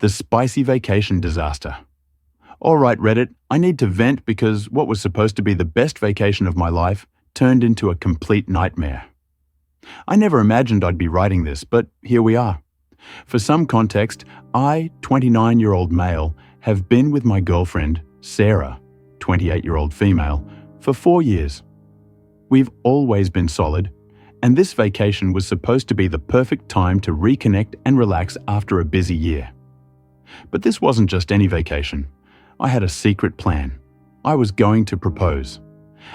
The spicy vacation disaster. All right, Reddit, I need to vent because what was supposed to be the best vacation of my life turned into a complete nightmare. I never imagined I'd be writing this, but here we are. For some context, I, 29-year-old male, have been with my girlfriend, Sarah, 28-year-old female, for 4 years. We've always been solid, and this vacation was supposed to be the perfect time to reconnect and relax after a busy year. But this wasn't just any vacation. I had a secret plan. I was going to propose.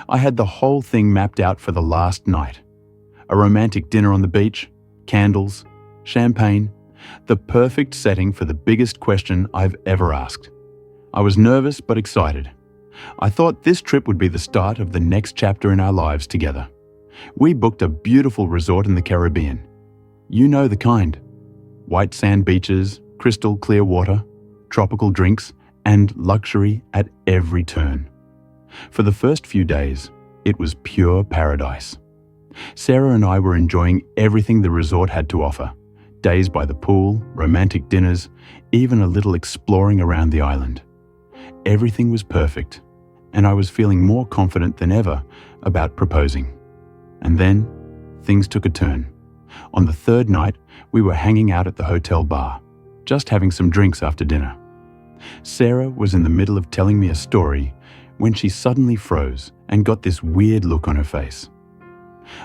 I had the whole thing mapped out for the last night. A romantic dinner on the beach, candles, champagne, the perfect setting for the biggest question I've ever asked. I was nervous but excited. I thought this trip would be the start of the next chapter in our lives together. We booked a beautiful resort in the Caribbean. You know the kind. White sand beaches, crystal clear water, tropical drinks, and luxury at every turn. For the first few days, it was pure paradise. Sarah and I were enjoying everything the resort had to offer. Days by the pool, romantic dinners, even a little exploring around the island. Everything was perfect, and I was feeling more confident than ever about proposing. And then, things took a turn. On the third night, we were hanging out at the hotel bar, just having some drinks after dinner. Sarah was in the middle of telling me a story when she suddenly froze and got this weird look on her face.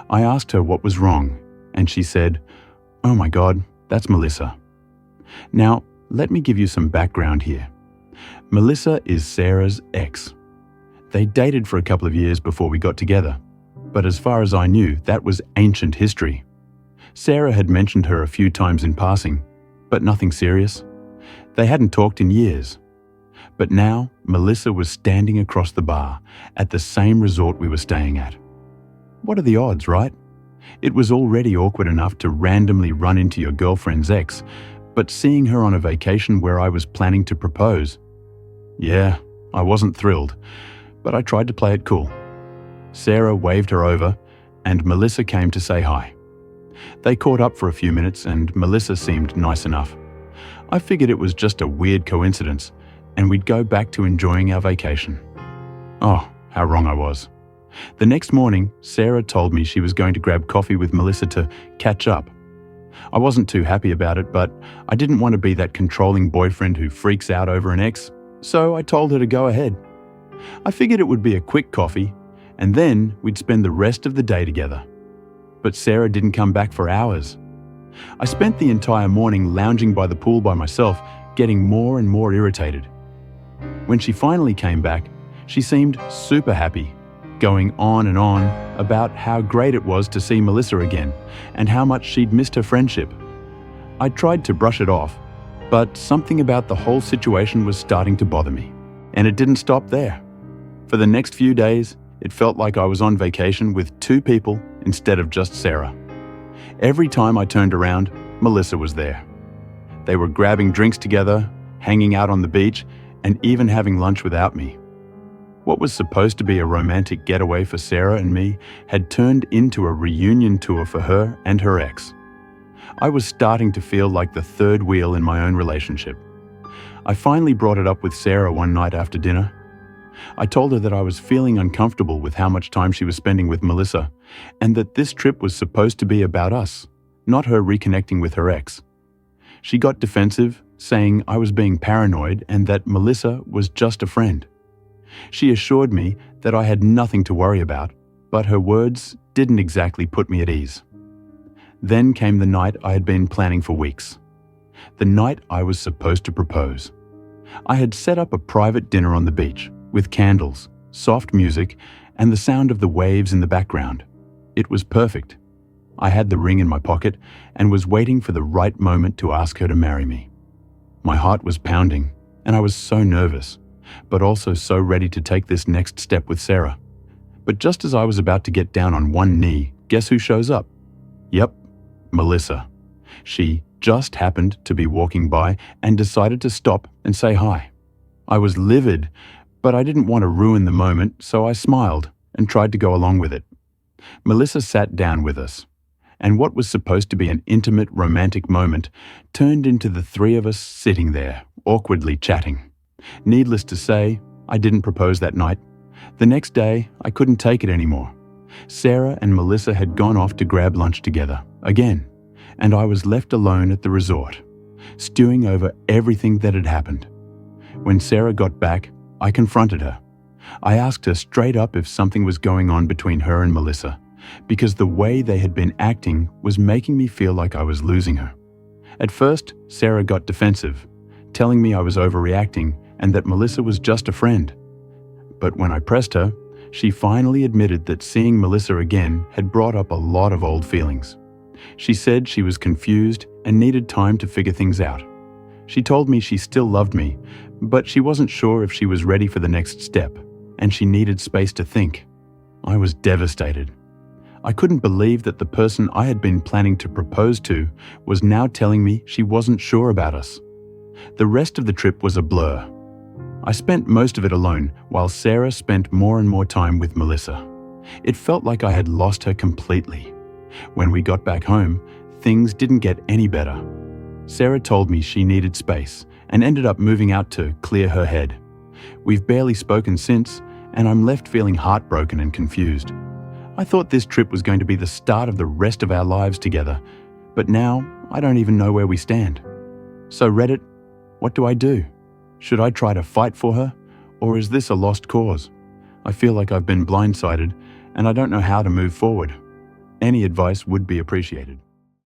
I asked her what was wrong, and she said, "Oh my God, that's Melissa." Now, let me give you some background here. Melissa is Sarah's ex. They dated for a couple of years before we got together, but as far as I knew, that was ancient history. Sarah had mentioned her a few times in passing, but nothing serious. They hadn't talked in years. But now, Melissa was standing across the bar at the same resort we were staying at. What are the odds, right? It was already awkward enough to randomly run into your girlfriend's ex, but seeing her on a vacation where I was planning to propose. Yeah, I wasn't thrilled, but I tried to play it cool. Sarah waved her over, and Melissa came to say hi. They caught up for a few minutes, and Melissa seemed nice enough. I figured it was just a weird coincidence, and we'd go back to enjoying our vacation. Oh, how wrong I was. The next morning, Sarah told me she was going to grab coffee with Melissa to catch up. I wasn't too happy about it, but I didn't want to be that controlling boyfriend who freaks out over an ex, so I told her to go ahead. I figured it would be a quick coffee, and then we'd spend the rest of the day together. But Sarah didn't come back for hours. I spent the entire morning lounging by the pool by myself, getting more and more irritated. When she finally came back, she seemed super happy, going on and on about how great it was to see Melissa again and how much she'd missed her friendship. I tried to brush it off, but something about the whole situation was starting to bother me, and it didn't stop there. For the next few days, it felt like I was on vacation with two people instead of just Sarah. Every time I turned around, Melissa was there. They were grabbing drinks together, hanging out on the beach, and even having lunch without me. What was supposed to be a romantic getaway for Sarah and me had turned into a reunion tour for her and her ex. I was starting to feel like the third wheel in my own relationship. I finally brought it up with Sarah one night after dinner. I told her that I was feeling uncomfortable with how much time she was spending with Melissa, and that this trip was supposed to be about us, not her reconnecting with her ex. She got defensive, saying I was being paranoid and that Melissa was just a friend. She assured me that I had nothing to worry about, but her words didn't exactly put me at ease. Then came the night I had been planning for weeks. The night I was supposed to propose. I had set up a private dinner on the beach, with candles, soft music, and the sound of the waves in the background. It was perfect. I had the ring in my pocket and was waiting for the right moment to ask her to marry me. My heart was pounding, and I was so nervous, but also so ready to take this next step with Sarah. But just as I was about to get down on one knee, guess who shows up? Yep, Melissa. She just happened to be walking by and decided to stop and say hi. I was livid, but I didn't want to ruin the moment, so I smiled and tried to go along with it. Melissa sat down with us, and what was supposed to be an intimate, romantic moment turned into the three of us sitting there, awkwardly chatting. Needless to say, I didn't propose that night. The next day, I couldn't take it anymore. Sarah and Melissa had gone off to grab lunch together, again, and I was left alone at the resort, stewing over everything that had happened. When Sarah got back, I confronted her. I asked her straight up if something was going on between her and Melissa, because the way they had been acting was making me feel like I was losing her. At first, Sarah got defensive, telling me I was overreacting and that Melissa was just a friend. But when I pressed her, she finally admitted that seeing Melissa again had brought up a lot of old feelings. She said she was confused and needed time to figure things out. She told me she still loved me, but she wasn't sure if she was ready for the next step, and she needed space to think. I was devastated. I couldn't believe that the person I had been planning to propose to was now telling me she wasn't sure about us. The rest of the trip was a blur. I spent most of it alone, while Sarah spent more and more time with Melissa. It felt like I had lost her completely. When we got back home, things didn't get any better. Sarah told me she needed space and ended up moving out to clear her head. We've barely spoken since, and I'm left feeling heartbroken and confused. I thought this trip was going to be the start of the rest of our lives together, but now I don't even know where we stand. So Reddit, what do I do? Should I try to fight for her, or is this a lost cause? I feel like I've been blindsided, and I don't know how to move forward. Any advice would be appreciated.